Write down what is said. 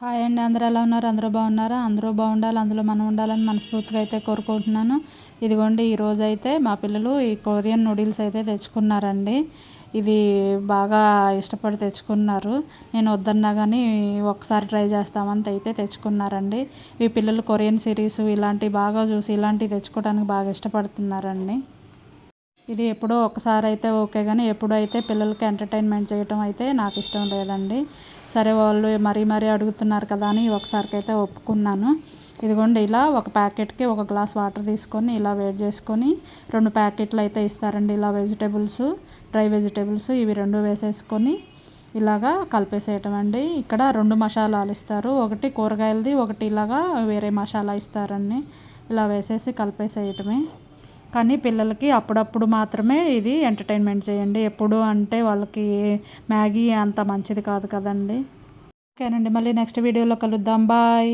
Hi అండి, అందరూ ఎలా ఉన్నారు? అందరూ బాగున్నారా? అందరూ బాగుండాలి, అందులో మనం ఉండాలని మనస్ఫూర్తిగా అయితే కోరుకుంటున్నాను. ఇదిగోండి, ఈరోజైతే మా పిల్లలు ఈ కొరియన్ నూడిల్స్ అయితే తెచ్చుకున్నారండి. ఇది బాగా ఇష్టపడి తెచ్చుకున్నారు. నేను వద్దన్నా కానీ ఒకసారి ట్రై చేస్తామని అయితే తెచ్చుకున్నారండి. ఈ పిల్లలు కొరియన్ సిరీస్ ఇలాంటివి బాగా చూసి ఇలాంటివి తెచ్చుకోవడానికి బాగా ఇష్టపడుతున్నారండి. ఇది ఎప్పుడో ఒకసారి అయితే ఓకే, కానీ ఎప్పుడైతే పిల్లలకి ఎంటర్టైన్మెంట్ చేయటం అయితే నాకు ఇష్టం లేదండి. సరే, వాళ్ళు మరీ అడుగుతున్నారు కదా అని ఒకసారికి అయితే ఒప్పుకున్నాను. ఇదిగోండి, ఇలా ఒక ప్యాకెట్కి ఒక గ్లాస్ వాటర్ తీసుకొని ఇలా వేడి చేసుకొని 2 ప్యాకెట్లు అయితే ఇస్తారండి. ఇలా వెజిటేబుల్స్, డ్రై వెజిటేబుల్స్ ఇవి 2 వేసేసుకొని ఇలాగా కలిపేసేయటం అండి. ఇక్కడ 2 మసాలాలు ఇస్తారు, ఒకటి కూరగాయలది, ఒకటి ఇలాగా వేరే మసాలా ఇస్తారండి. ఇలా వేసేసి కలిపేసేయటమే. కానీ పిల్లలకి అప్పుడప్పుడు మాత్రమే ఇది ఎంటర్టైన్మెంట్ చేయండి. ఎప్పుడు అంటే వాళ్ళకి మ్యాగీ అంత మంచిది కాదు కదండి. ఓకేనండి, మళ్ళీ నెక్స్ట్ వీడియోలో కలుద్దాం. బాయ్.